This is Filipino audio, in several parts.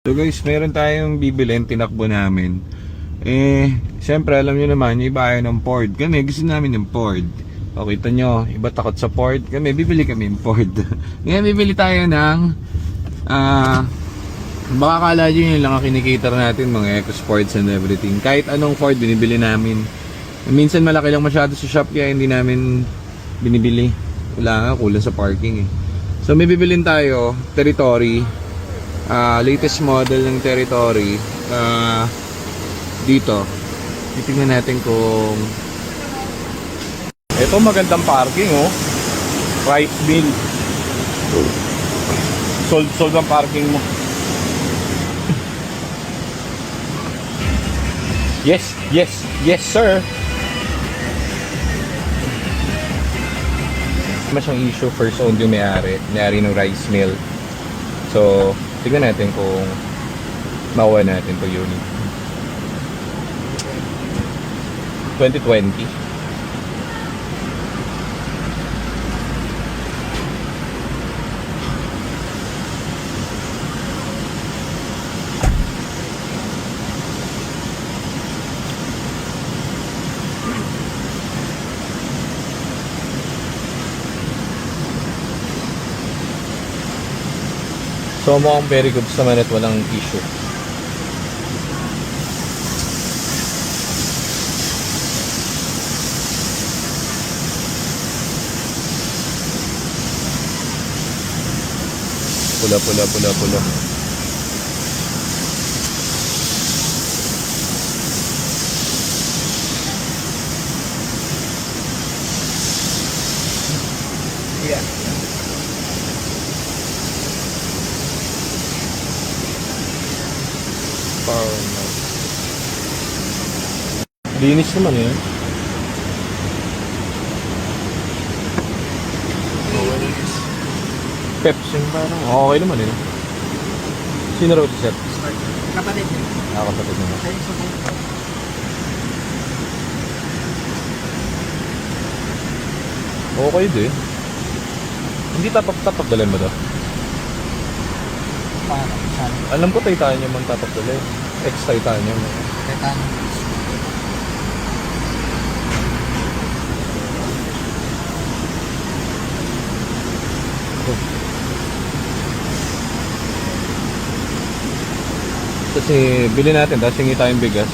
So guys, meron tayong bibilhin, tinakbo namin. Siyempre alam nyo naman, yung iba ayaw ng Ford. Kami, gusto namin yung Ford. O, kita nyo, iba takot sa Ford. Kami, bibili kami yung Ford. Ngayon, bibili tayo ng baka akala nyo yun lang ang kinikita natin, mga EcoSports and everything. Kahit anong Ford, binibili namin. Minsan malaki lang masyado sa shop, kaya hindi namin binibili. Wala nga, kulang sa parking eh. So may bibilin tayo, Territory. Latest model ng Territory. Dito. Titingnan natin kung ito magandang parking oh. Rice mill. Sold ang parking mo. Yes sir. Mas ang issue, first owned yung may-ari ng rice mill. So, tingnan natin kung makuha natin to unit. 2020. So mukhang very good sa manet, walang issue. Pula. Yeah. Linis naman yun. Peps yung parang okay naman yun. Sino raw si Seth? Kapatid niya. Kapatid naman. Okay din. Hindi tapak dalhin mo to? Alam ko titanium ang tapak dalhin. Ex-titanium. Titanium. Kasi bili natin, tapos hingi tayong bigas.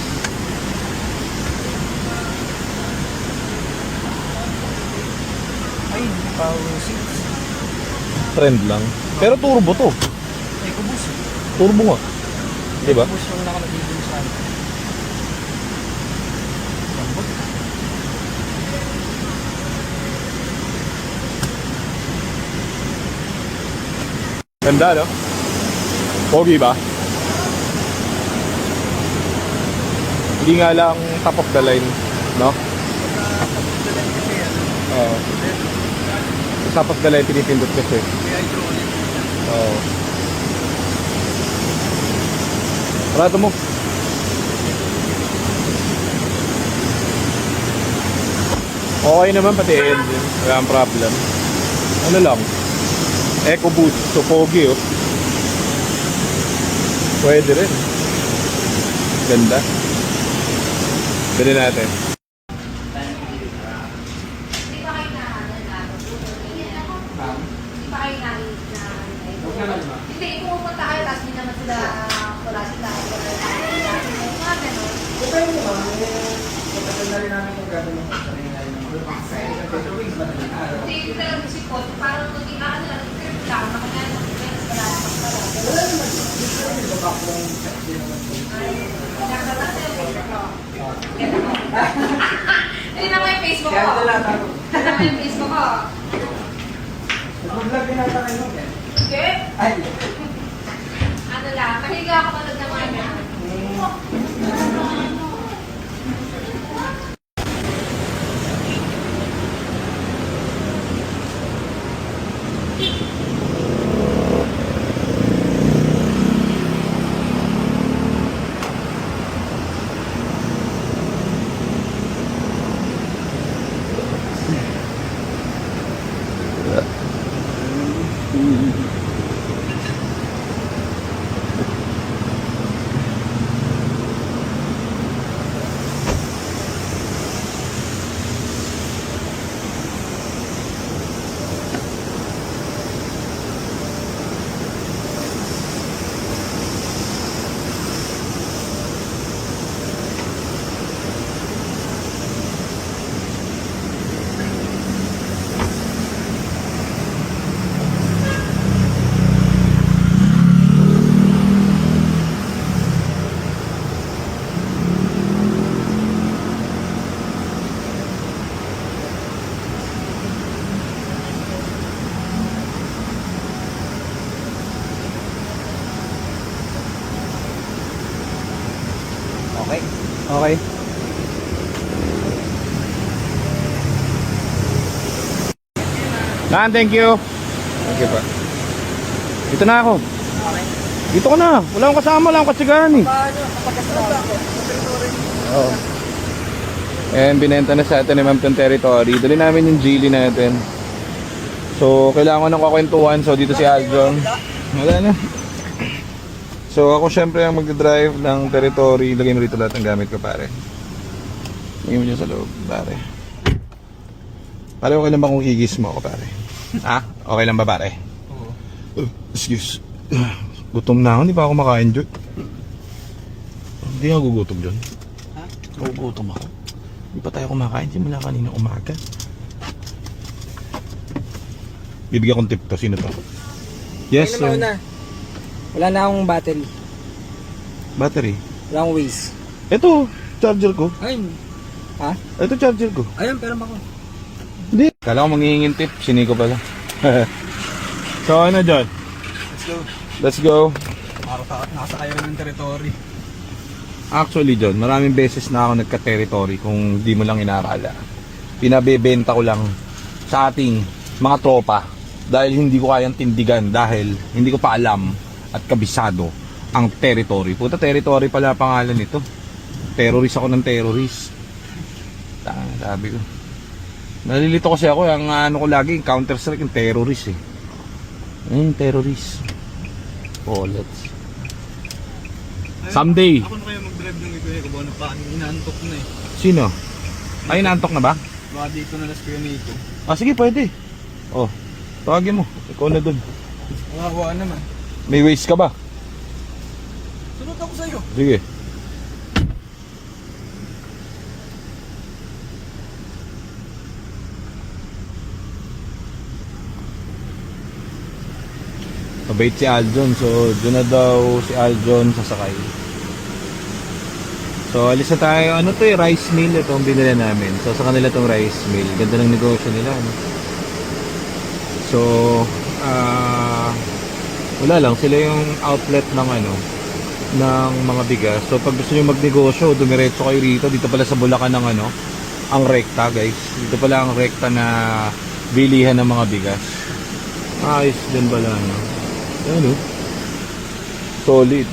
Ay, power 6. Trend lang. Pero turbo to. EcoBoost. Turbo nga. Diba? EcoBoost yung nakalagay dun sa ano. Lambot. Ganda, no? Pogi ba? Hindi nga lang top of the line, no? Oo. Top of the line, pinipindot kasi. Oo. Parado mo. Okay naman pati engine. Wala ang problem. Ano lang? EcoBoost. So, pogi, oh. Pwede rin. Ganda. Bili natin. Hindi, pumunta kayo, tapos hindi naman sila wala sila. Depende ba? Matagal na rin namin kung gano'n yung Hindi talaga si Paul, parang naging ano lang, trip lang, makakaya ng friends, wala naman pala. wala naman. Dito ba kung hindi naman po? Hindi naman yung Facebook ko. Kaya nalata ko. Hindi naman yung Facebook ko. Mag-vlog din nata kayo eh. Hindi? Ay! Ano lang, mahiga ako manood ng mga ganyan. Okay. Thank you. Thank you pa. Dito na ako. Dito ka na. Wala akong kasama, wala akong katsigahan eh. Paano? Kapag-asama ko. Oo. And binenta na sa atin ni Ma'am tong territory. Dali namin yung Geely natin. So, kailangan ko ng kakwentuhan. So, dito si Aljon. Wala na. So, ako syempre ang magdadrive ng territory. Lagay mo rito lahat ng gamit ko, pare. Lagay mo dyan sa loob, pare. Pare, okay lang ba kung igis mo ako, pare? Ha? Okay lang ba, pare? Oo. Excuse. Gutom na ako. Hindi pa ako makain, Jod. Hindi ako gugutom, John. Ha? Gugutom ako. Hindi pa tayo kumakain. Simula kanina umaga. Bibigyan kong tip to. Sino to? Yes, Kailan na? Wala na akong battery. Battery. Wala akong waste. Ito, charger ko. Ayun. Ha? Ito, charger ko. Ayun, pero ako. Hindi. Kala ko manghihingin tip. Siniko pala. So, ano, John? Let's go. Let's go. Nakasakay ko ng territory. Actually, John, maraming beses na ako nagka-territory kung di mo lang inakala. Pinabebenta ko lang sa ating mga tropa dahil hindi ko kayang tindigan dahil hindi ko pa alam at kabisado ang territory. Puta, territory pala pangalan nito. Terrorist ako ng terrorist. Sabi ko. Nalilito kasi ako, ang ano ko lagi, Counter-Strike, yung terrorist eh. Terrorist. Bullets. Someday. Ako na kaya mag-drive ng ito eh. Kabona pa. Inaantok na eh. Sino? Ay, naantok na ba? Baka dito na las kuya Nico. Ah, sige, pwede. Oh, tawagin mo. Ikaw na dun. Makakuha naman. May waste ka ba? Sunod ako sa'yo. Sige. Mabait si Aljon, so doon na daw si Aljon sasakay. So alis na tayo. Ano to eh, rice mill itong binili namin. So sa kanila tong rice mill. Ganda ng negosyo nila, no? So wala lang, sila yung outlet ng ano, ng mga bigas. So pag gusto niyo magnegosyo, dumiretso kayo rito. Dito pala sa Bulacan ng ano, ang rekta, guys. Dito pala ang rekta na bilihan ng mga bigas. Ayos din pala, no? Ano? Solid.